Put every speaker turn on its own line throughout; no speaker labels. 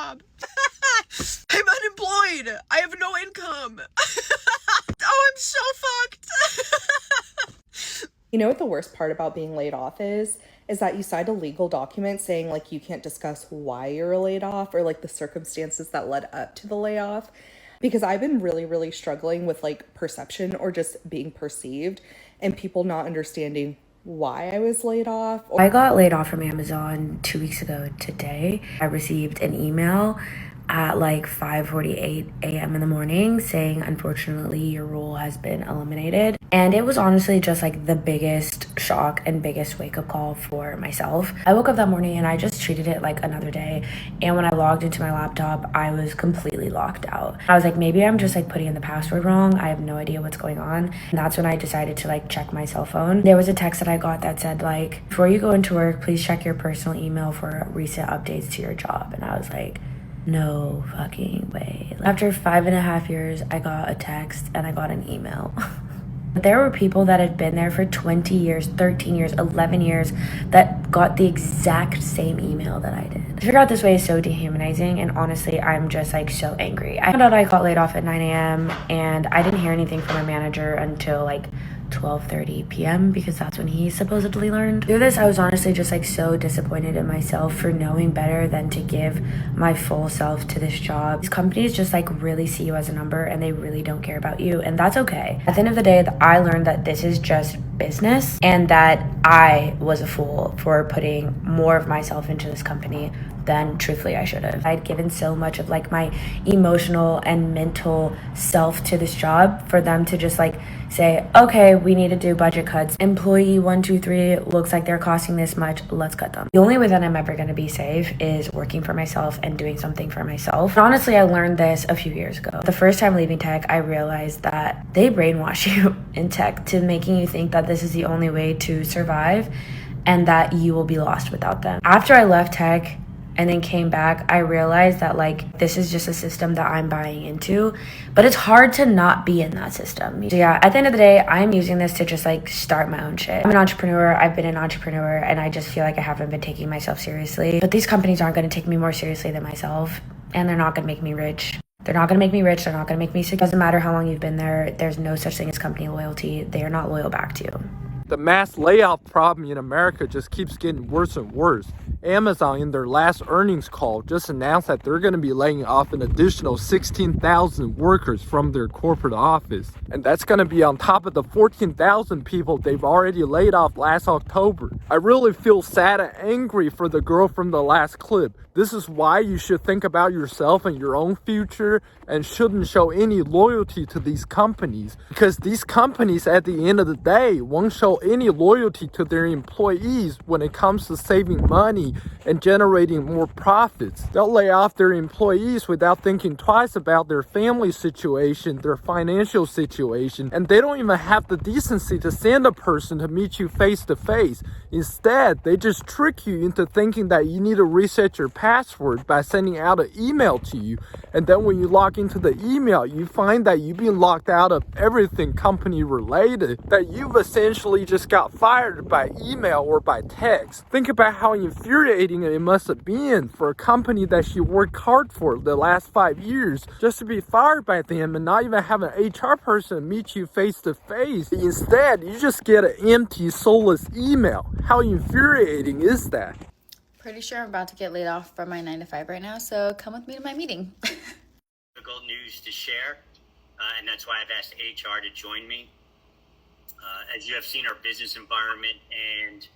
job. I'm unemployed. I have no income. Oh, I'm so fucked.
You know what the worst part about being laid off is that you signed a legal document saying like you can't discuss why you're laid off or like the circumstances that led up to the layoff. Because I've been really struggling with like perception or just being perceived and people not understanding why I was laid off.
I got laid off from Amazon 2 weeks ago today. I received an email at like 5:48 a.m. in the morning saying, unfortunately, your role has been eliminated. And it was honestly just like the biggest shock and biggest wake-up call for myself. I woke up that morning and I just treated it like another day. And when I logged into my laptop, I was completely locked out. I was like, maybe I'm just like putting in the password wrong. I have no idea what's going on. And that's when I decided to like check my cell phone. There was a text that I got that said like, before you go into work, please check your personal email for recent updates to your job. And I was like, no fucking way. After 5.5 years, I got a text and I got an email. There were people that had been there for 20 years, 13 years, 11 years that got the exact same email that I did. To figure out this way is so dehumanizing, and honestly, I'm just like so angry. I found out I got laid off at 9 a.m. and I didn't hear anything from my manager until like 12:30 p.m. because that's when he supposedly learned. Through this, I was honestly just like so disappointed in myself for knowing better than to give my full self to this job. These companies just like really see you as a number and they really don't care about you, and that's okay. At the end of the day, I learned that this is just business and that I was a fool for putting more of myself into this company than truthfully I should have. I'd given so much of like my emotional and mental self to this job for them to just like say, okay, we need to do budget cuts. Employee 123 looks like they're costing this much, let's cut them. The only way that I'm ever gonna be safe is working for myself and doing something for myself. And honestly, I learned this a few years ago. The first time leaving tech, I realized that they brainwash you in tech to making you think that this is the only way to survive and that you will be lost without them. After I left tech, and then came back, I realized that like this is just a system that I'm buying into, but it's hard to not be in that system. So yeah, at the end of the day, I'm using this to just like start my own shit. I'm an entrepreneur, I've been an entrepreneur, and I just feel like I haven't been taking myself seriously. But these companies aren't gonna take me more seriously than myself, and they're not gonna make me rich. They're not gonna make me rich, they're not gonna make me sick. Doesn't matter how long you've been there, there's no such thing as company loyalty. They are not loyal back to you.
The mass layoff problem in America just keeps getting worse and worse. Amazon, in their last earnings call, just announced that they're going to be laying off an additional 16,000 workers from their corporate office. And that's going to be on top of the 14,000 people they've already laid off last October. I really feel sad and angry for the girl from the last clip. This is why you should think about yourself and your own future and shouldn't show any loyalty to these companies, because these companies at the end of the day won't show any loyalty to their employees when it comes to saving money and generating more profits. They'll lay off their employees without thinking twice about their family situation, their financial situation, and they don't even have the decency to send a person to meet you face to face. Instead, they just trick you into thinking that you need to reset your password by sending out an email to you, and then when you log into the email, you find that you've been locked out of everything company related, that you've essentially just got fired by email or by text. Think about how infuriating it must have been for a company that you worked hard for the last 5 years just to be fired by them and not even have an HR person meet you face to face. Instead, you just get an empty, soulless email. How infuriating is that?
Pretty sure I'm about to get laid off from my 9 to 5 right now, so come with me to my meeting.
Difficult news to share, and that's why I've asked HR to join me. As you have seen, our business environment and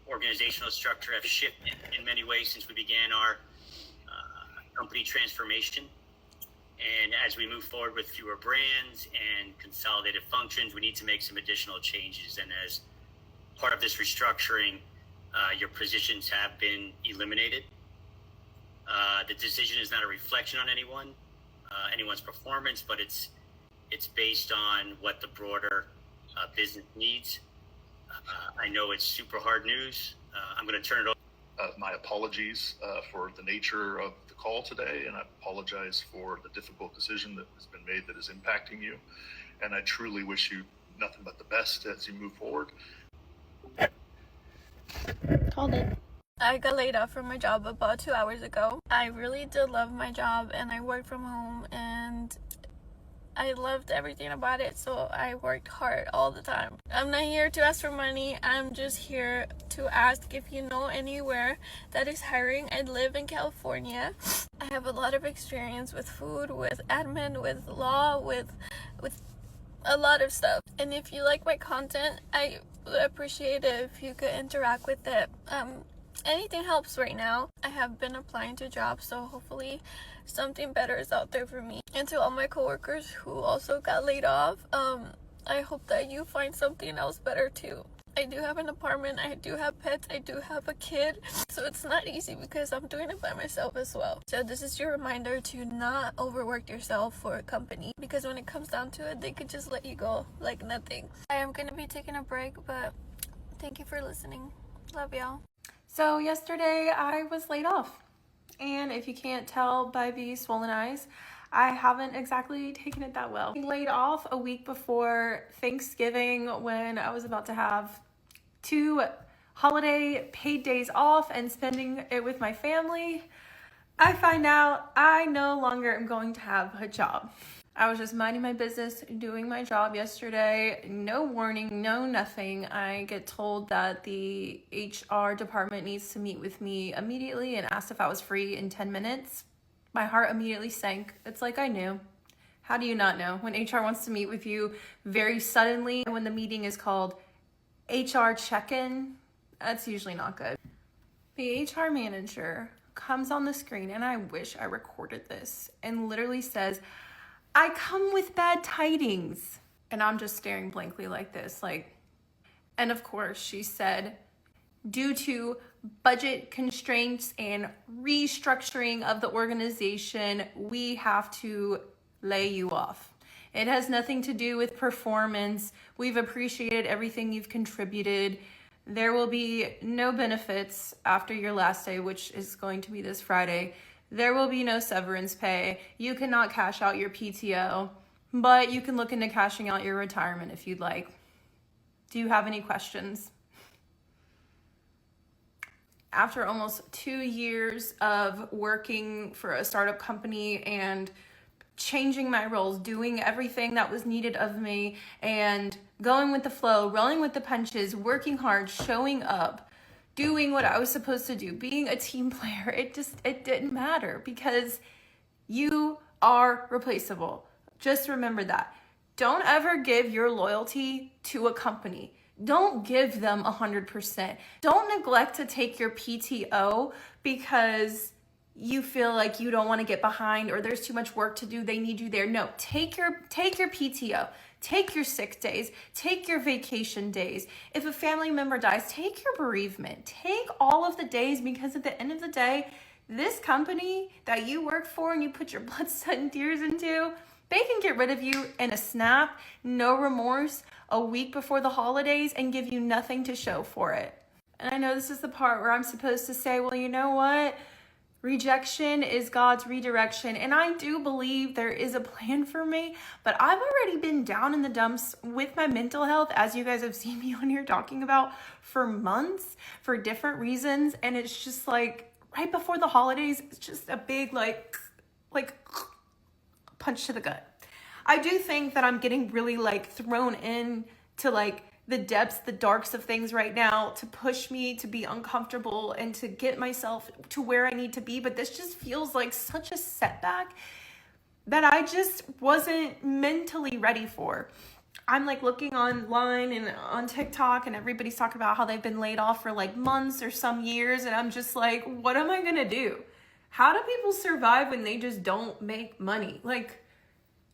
organizational structure have shifted in many ways since we began our company transformation. And as we move forward with fewer brands and consolidated functions, we need to make some additional changes. And as part of this restructuring, your positions have been eliminated. The decision is not a reflection on anyone's performance, but it's based on what the broader business needs. I know it's super hard news. I'm going to turn it over.
My apologies for the nature of the call today, and I apologize for the difficult decision that has been made that is impacting you. And I truly wish you nothing but the best as you move forward.
Called it.
I got laid off from my job about 2 hours ago. I really did love my job and I worked from home and I loved everything about it, so I worked hard all the time. I'm not here to ask for money. I'm just here to ask if you know anywhere that is hiring. I live in California. I have a lot of experience with food, with admin, with law, with a lot of stuff. And if you like my content, I would appreciate it if you could interact with it. Anything helps right now. I have been applying to jobs, so hopefully something better is out there for me. And to all my coworkers who also got laid off, I hope that you find something else better too. I do have an apartment, I do have pets, I do have a kid, so it's not easy because I'm doing it by myself as well. So this is your reminder to not overwork yourself for a company, because when it comes down to it, they could just let you go like nothing. I am going to be taking a break, but thank you for listening. Love y'all.
So yesterday I was laid off, and if you can't tell by the swollen eyes, I haven't exactly taken it that well. I laid off a week before Thanksgiving when I was about to have 2 holiday paid days off and spending it with my family. I find out I no longer am going to have a job. I was just minding my business, doing my job yesterday. No warning, no nothing. I get told that the HR department needs to meet with me immediately and asked if I was free in 10 minutes. My heart immediately sank. It's like I knew. How do you not know? When HR wants to meet with you very suddenly, and when the meeting is called HR check-in, that's usually not good. The HR manager comes on the screen, and I wish I recorded this, and literally says, "I come with bad tidings." And I'm just staring blankly like this, and of course she said, due to budget constraints and restructuring of the organization, we have to lay you off. It has nothing to do with performance. We've appreciated everything you've contributed. There will be no benefits after your last day, which is going to be this Friday. There will be no severance pay. You cannot cash out your PTO, but you can look into cashing out your retirement if you'd like. Do you have any questions? After almost 2 years of working for a startup company and changing my roles, doing everything that was needed of me, and going with the flow, rolling with the punches, working hard, showing up, doing what I was supposed to do, being a team player, it didn't matter because you are replaceable. Just remember that. Don't ever give your loyalty to a company. Don't give them 100%. Don't neglect to take your PTO because you feel like you don't want to get behind or there's too much work to do. They need you there. No, take your PTO. Take your sick days. Take your vacation days. If a family member dies, take your bereavement. Take all of the days, because at the end of the day, this company that you work for and you put your blood, sweat, and tears into, they can get rid of you in a snap, no remorse, a week before the holidays, and give you nothing to show for it. And I know this is the part where I'm supposed to say, well, you know what? Rejection is God's redirection. And I do believe there is a plan for me, but I've already been down in the dumps with my mental health, as you guys have seen me on here talking about, for months for different reasons. And it's just like right before the holidays, it's just a big like punch to the gut. I do think that I'm getting really thrown in to the depths, the darks of things right now to push me to be uncomfortable and to get myself to where I need to be. But this just feels like such a setback that I just wasn't mentally ready for. I'm looking online and on TikTok, and everybody's talking about how they've been laid off for months or some years. And I'm just like, what am I gonna do? How do people survive when they just don't make money?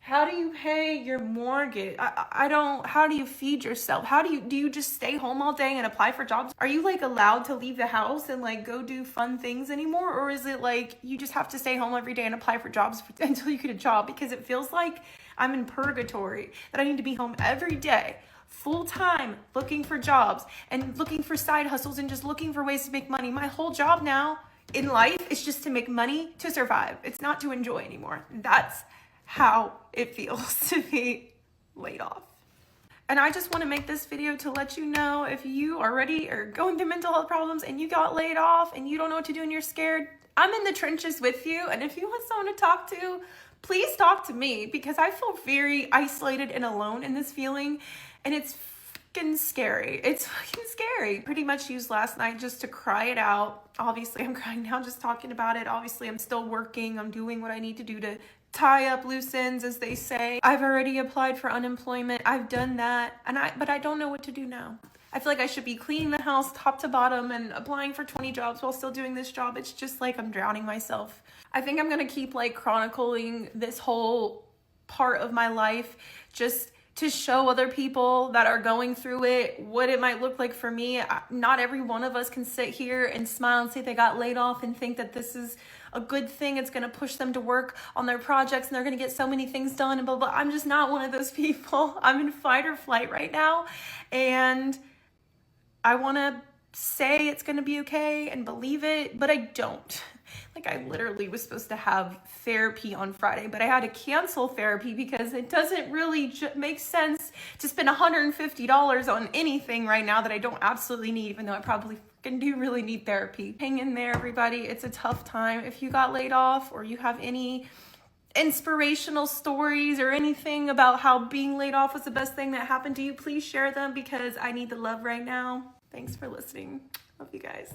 How do you pay your mortgage? How do you feed yourself? Do you just stay home all day and apply for jobs? Are you allowed to leave the house and go do fun things anymore? Or is it you just have to stay home every day and apply for jobs until you get a job? Because it feels like I'm in purgatory, that I need to be home every day, full time, looking for jobs and looking for side hustles and just looking for ways to make money. My whole job now in life is just to make money to survive. It's not to enjoy anymore. That's how it feels to be laid off. And I just want to make this video to let you know, if you already are going through mental health problems and you got laid off and you don't know what to do and you're scared, I'm in the trenches with you. And if you want someone to talk to, please talk to me, because I feel very isolated and alone in this feeling. And it's fucking scary. It's fucking scary. Pretty much used last night just to cry it out. Obviously, I'm crying now just talking about it. Obviously, I'm still working. I'm doing what I need to do to tie up loose ends, as they say. I've already applied for unemployment. I've done that, but I don't know what to do now. I feel like I should be cleaning the house top to bottom and applying for 20 jobs while still doing this job. It's just like I'm drowning myself. I think I'm gonna keep like chronicling this whole part of my life just to show other people that are going through it what it might look like for me. Not every one of us can sit here and smile and say they got laid off and think that this is a good thing. It's gonna push them to work on their projects and they're gonna get so many things done and blah, blah. I'm just not one of those people. I'm in fight or flight right now. And I wanna say it's gonna be okay and believe it, but I don't. Like, I literally was supposed to have therapy on Friday, but I had to cancel therapy because it doesn't really make sense to spend $150 on anything right now that I don't absolutely need, even though I probably fucking do really need therapy. Hang in there, everybody. It's a tough time. If you got laid off or you have any inspirational stories or anything about how being laid off was the best thing that happened to you, please share them, because I need the love right now. Thanks for listening. Love you guys.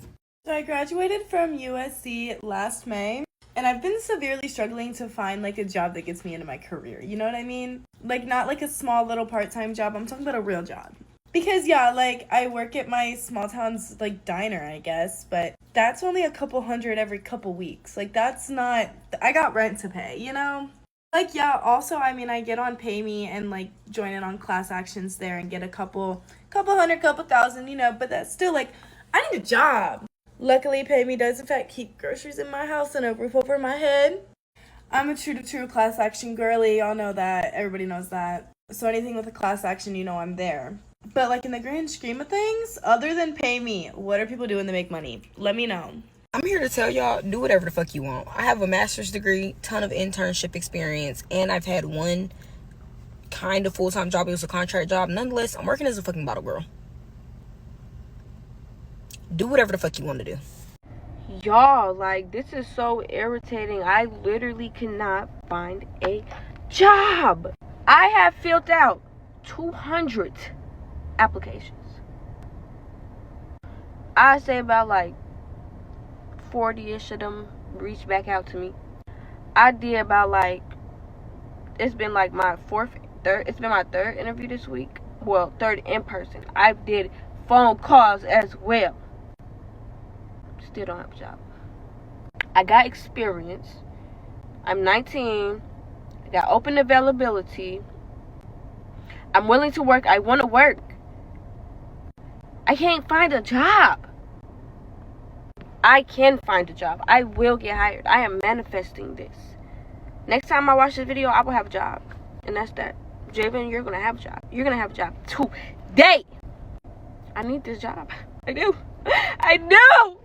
So I graduated from USC last May, and I've been severely struggling to find like a job that gets me into my career. You know what I mean? Like, not like a small little part-time job. I'm talking about a real job. Because yeah, like, I work at my small town's like diner, I guess, but that's only a couple hundred every couple weeks. Like, that's not, I got rent to pay, you know? Like, yeah, also, I mean, I get on Pay Me and like join in on class actions there and get a couple hundred, couple thousand, you know, but that's still like, I need a job. Luckily, Pay Me does in fact keep groceries in my house and a roof over my head. I'm a true class action girly. Y'all know that. Everybody knows that. So anything with a class action, you know I'm there. But like, in the grand scheme of things, other than Pay Me, what are people doing to make money? Let me know.
I'm here to tell y'all, do whatever the fuck you want. I have a master's degree, ton of internship experience, and I've had one kind of full-time job. It was a contract job. Nonetheless, I'm working as a fucking bottle girl. Do whatever the fuck you want to do.
Y'all, like, this is so irritating. I literally cannot find a job. I have filled out 200 applications. I say about like 40-ish of them reached back out to me. I did about like, it's been like my it's been my third interview this week. Well, third in person. I did phone calls as well. Still don't have a job. I got experience. I'm 19. I got open availability. I'm willing to work. I want to work. I can't find a job. I can find a job. I will get hired. I am manifesting this. Next time I watch this video, I will have a job. And that's that. Javen, you're going to have a job. You're going to have a job today. I need this job. I do. I do.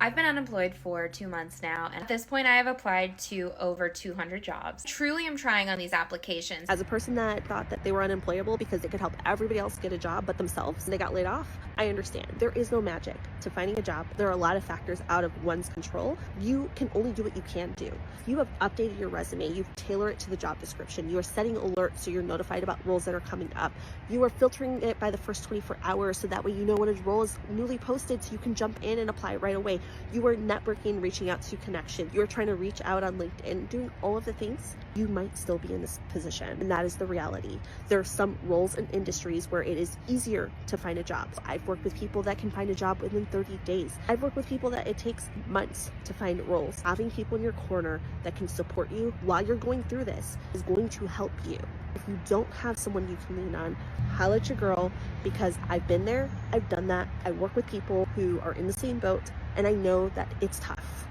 I've been unemployed for 2 months now, and at this point I have applied to over 200 jobs. Truly, I'm trying on these applications.
As a person that thought that they were unemployable because they could help everybody else get a job but themselves, they got laid off, I understand. There is no magic to finding a job. There are a lot of factors out of one's control. You can only do what you can do. If you have updated your resume, you tailor it to the job description, you are setting alerts so you're notified about roles that are coming up, you are filtering it by the first 24 hours so that way you know when a role is newly posted so you can jump in and apply right away. You are networking, reaching out to connections. You are trying to reach out on LinkedIn, doing all of the things. You might still be in this position, and that is the reality. There are some roles and industries where it is easier to find a job. I've worked with people that can find a job within 30 days. I've worked with people that it takes months to find roles. Having people in your corner that can support you while you're going through this is going to help you. If you don't have someone you can lean on, holla at your girl, because I've been there, I've done that. I work with people who are in the same boat, and I know that it's tough.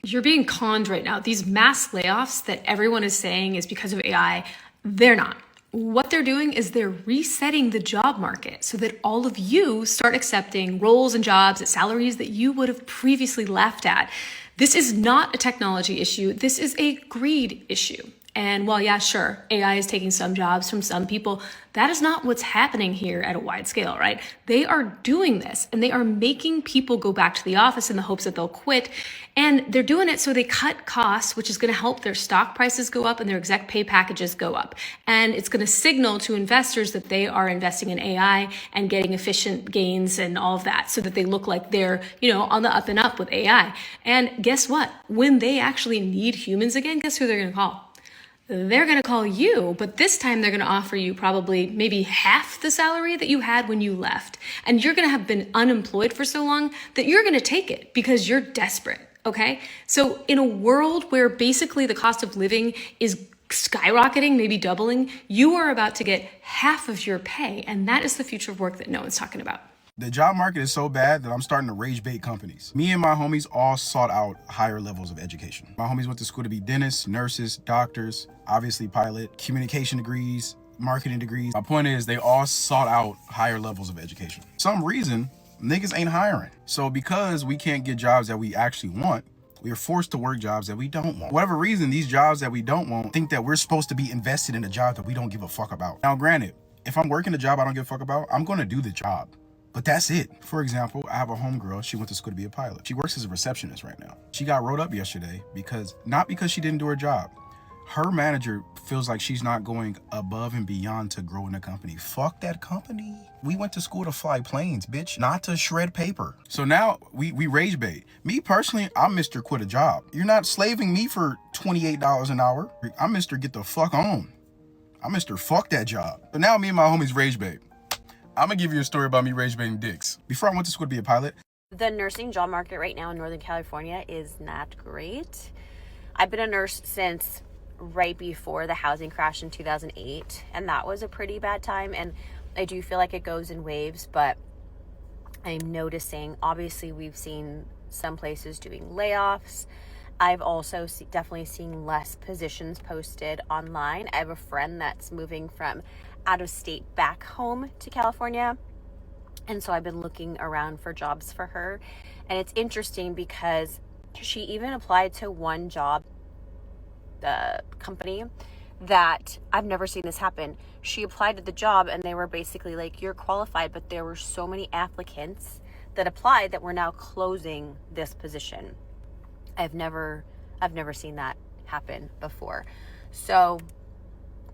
You're being conned right now. These mass layoffs that everyone is saying is because of AI, they're not. What they're doing is they're resetting the job market so that all of you start accepting roles and jobs at salaries that you would have previously laughed at. This is not a technology issue. This is a greed issue. And while, yeah, sure, AI is taking some jobs from some people, that is not what's happening here at a wide scale, right? They are doing this and they are making people go back to the office in the hopes that they'll quit. And they're doing it so they cut costs, which is going to help their stock prices go up and their exec pay packages go up. And it's going to signal to investors that they are investing in AI and getting efficient gains and all of that so that they look like they're, on the up and up with AI. And guess what? When they actually need humans again, guess who they're going to call? They're going to call you, but this time they're going to offer you probably maybe half the salary that you had when you left. And you're going to have been unemployed for so long that you're going to take it because you're desperate, okay? So in a world where basically the cost of living is skyrocketing, maybe doubling, you are about to get half of your pay. And that is the future of work that no one's talking about.
The job market is so bad that I'm starting to rage bait companies. Me and my homies all sought out higher levels of education. My homies went to school to be dentists, nurses, doctors, obviously pilot, communication degrees, marketing degrees. My point is they all sought out higher levels of education. For some reason, niggas ain't hiring. So because we can't get jobs that we actually want, we are forced to work jobs that we don't want. For whatever reason, these jobs that we don't want think that we're supposed to be invested in a job that we don't give a fuck about. Now, granted, if I'm working a job I don't give a fuck about, I'm gonna do the job. But that's it. For example, I have a homegirl. She went to school to be a pilot. She works as a receptionist right now. She got wrote up yesterday not because she didn't do her job. Her manager feels like she's not going above and beyond to grow in the company. Fuck that company. We went to school to fly planes, bitch, not to shred paper. So now we rage bait. Me personally, I'm Mr. Quit a Job. You're not slaving me for $28 an hour. I'm Mr. Get the fuck on. I'm Mr. Fuck that job. But now me and my homies rage bait. I'm gonna give you a story about me rage baiting dicks. Before I went to school to be a pilot.
The nursing job market right now in Northern California is not great. I've been a nurse since right before the housing crash in 2008, and that was a pretty bad time. And I do feel like it goes in waves, but I'm noticing, obviously we've seen some places doing layoffs. I've also definitely seen less positions posted online. I have a friend that's moving from out of state back home to California, and so I've been looking around for jobs for her. And it's interesting because she even applied to one job, the company, that I've never seen this happen. She applied to the job and they were basically like, you're qualified, but there were so many applicants that applied that we're now closing this position. I've never seen that happen before. So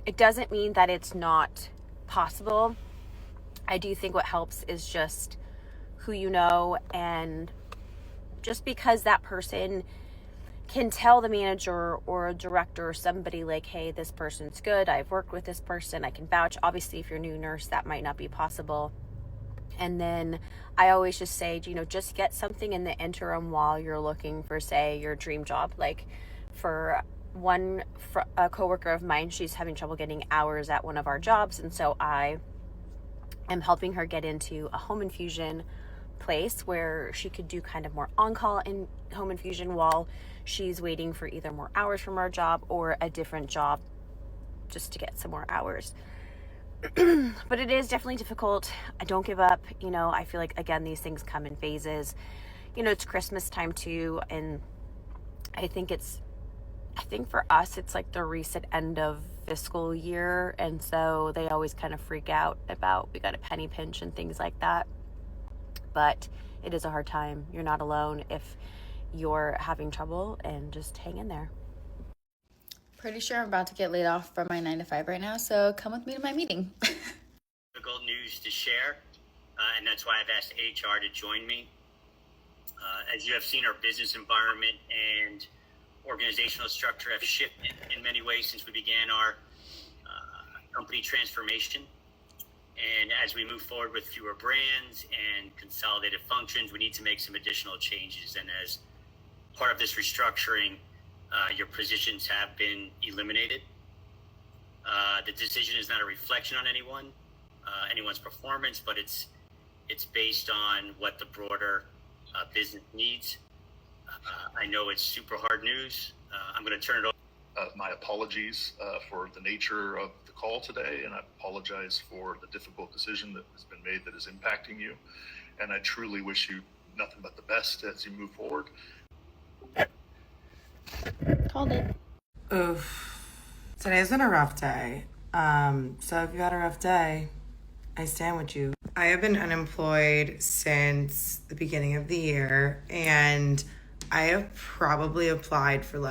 it doesn't mean that it's not possible. I do think what helps is just who you know, and just because that person can tell the manager or a director or somebody like, hey, this person's good, I've worked with this person, I can vouch. Obviously, if you're a new nurse, that might not be possible. And then I always just say, just get something in the interim while you're looking for, say, your dream job. Like for a coworker of mine, she's having trouble getting hours at one of our jobs, and so I am helping her get into a home infusion place where she could do kind of more on-call in home infusion while she's waiting for either more hours from our job or a different job just to get some more hours. But it is definitely difficult. I don't give up. I feel like, again, these things come in phases. It's Christmas time too, and I think for us, it's like the recent end of fiscal year. And so they always kind of freak out about, we got a penny pinch and things like that. But it is a hard time. You're not alone if you're having trouble, and just hang in there.
Pretty sure I'm about to get laid off from my 9-to-5 right now, so come with me to my meeting.
Difficult news to share, and that's why I've asked HR to join me. As you have seen, our business environment and organizational structure have shifted in many ways since we began our company transformation. And as we move forward with fewer brands and consolidated functions, we need to make some additional changes. And as part of this restructuring, your positions have been eliminated. The decision is not a reflection on anyone's performance, but it's based on what the broader business needs. I know it's super hard news. I'm going to turn it over.
My apologies for the nature of the call today, and I apologize for the difficult decision that has been made that is impacting you. And I truly wish you nothing but the best as you move forward.
Called it.
Today's been a rough day. So if you had a rough day, I stand with you. I have been unemployed since the beginning of the year, and I have probably applied for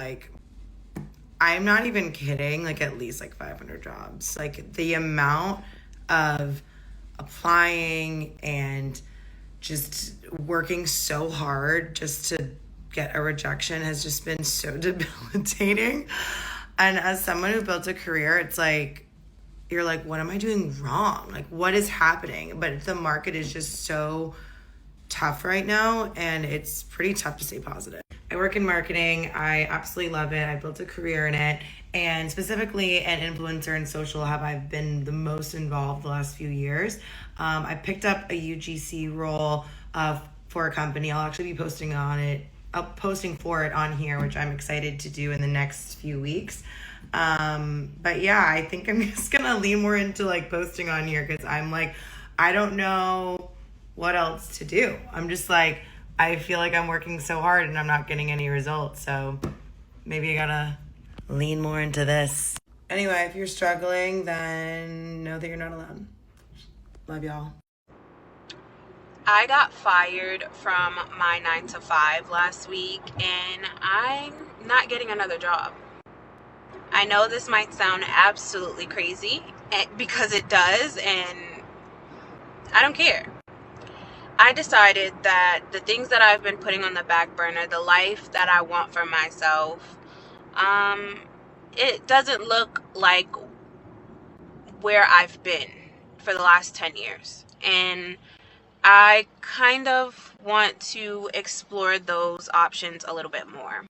I'm not even kidding, at least 500 jobs. The amount of applying and just working so hard just to get a rejection has just been so debilitating. And as someone who built a career, it's you're what am I doing wrong? What is happening? But the market is just so tough right now, and it's pretty tough to stay positive. I work in marketing. I absolutely love it. I built a career in it, and specifically an influencer and social have I been the most involved the last few years. I picked up a UGC role for a company. I'll actually be posting for it on here, which I'm excited to do in the next few weeks. But yeah, I think I'm just gonna lean more into posting on here, because I'm I don't know what else to do. I'm just I feel I'm working so hard and I'm not getting any results, so maybe I gotta lean more into this. Anyway, if you're struggling, then know that you're not alone. Love y'all.
I got fired from my 9 to 5 last week, and I'm not getting another job. I know this might sound absolutely crazy, because it does, and I don't care. I decided that the things that I've been putting on the back burner, the life that I want for myself, it doesn't look like where I've been for the last 10 years. And I kind of want to explore those options a little bit more.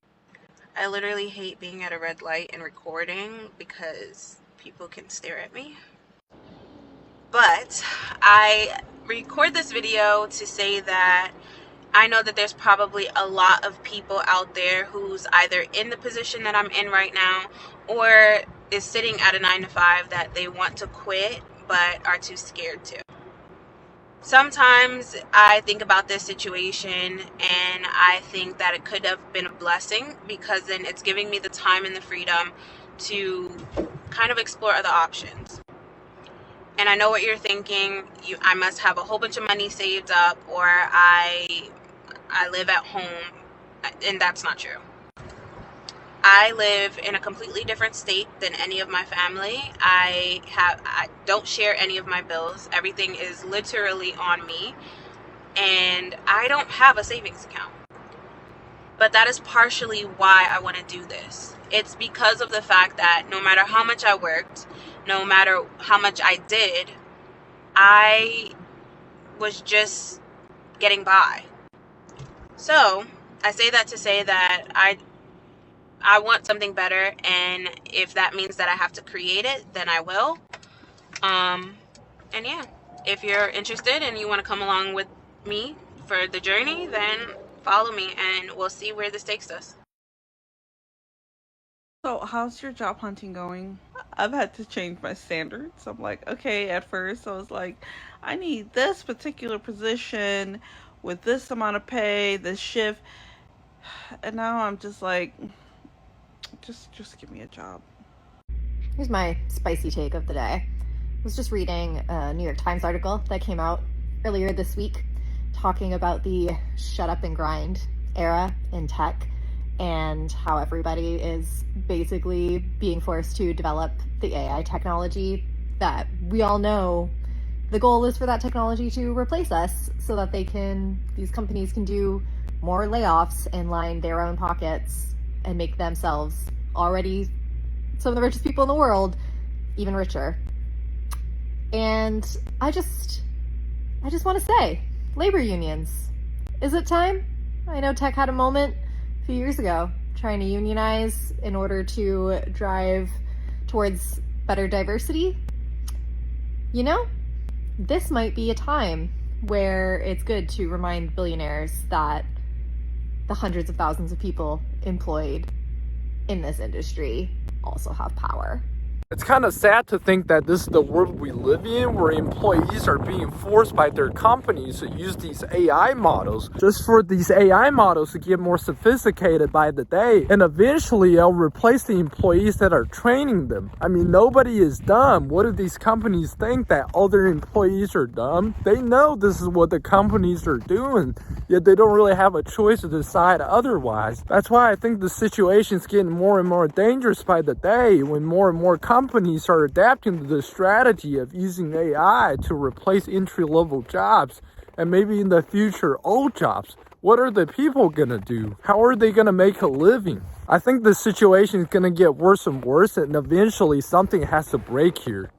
I literally hate being at a red light and recording because people can stare at me. But I record this video to say that I know that there's probably a lot of people out there who's either in the position that I'm in right now or is sitting at a 9 to 5 that they want to quit but are too scared to. Sometimes I think about this situation and I think that it could have been a blessing, because then it's giving me the time and the freedom to kind of explore other options. And I know what you're thinking. I must have a whole bunch of money saved up, or I live at home, and that's not true. I live in a completely different state than any of my family. I don't share any of my bills. Everything is literally on me, and I don't have a savings account. But that is partially why I want to do this. It's because of the fact that no matter how much I worked, no matter how much I did, I was just getting by. So I say that to say that I want something better, and if that means that I have to create it, then I will. And yeah, if you're interested and you want to come along with me for the journey, then follow me and we'll see where this takes us.
So how's your job hunting going? I've had to change my standards. I'm okay, at first I was I need this particular position with this amount of pay, this shift, and now I'm just just give me a job.
Here's my spicy take of the day. I was just reading a New York Times article that came out earlier this week talking about the shut up and grind era in tech, and how everybody is basically being forced to develop the AI technology that we all know the goal is for that technology to replace us, so that these companies can do more layoffs and line their own pockets and make themselves, already some of the richest people in the world, even richer. And I just want to say, labor unions, is it time? I know tech had a moment a few years ago trying to unionize in order to drive towards better diversity. This might be a time where it's good to remind billionaires that the hundreds of thousands of people employed in this industry also have power.
It's kind of sad to think that this is the world we live in, where employees are being forced by their companies to use these AI models just for these AI models to get more sophisticated by the day, and eventually they'll replace the employees that are training them. I mean, nobody is dumb. What do these companies think, that other employees are dumb? They know this is what the companies are doing, yet they don't really have a choice to decide otherwise. That's why I think the situation is getting more and more dangerous by the day, when more and more companies are adapting to the strategy of using AI to replace entry-level jobs, and maybe in the future old jobs. What are the people gonna do? How are they gonna make a living? I think the situation is gonna get worse and worse, and eventually something has to break here.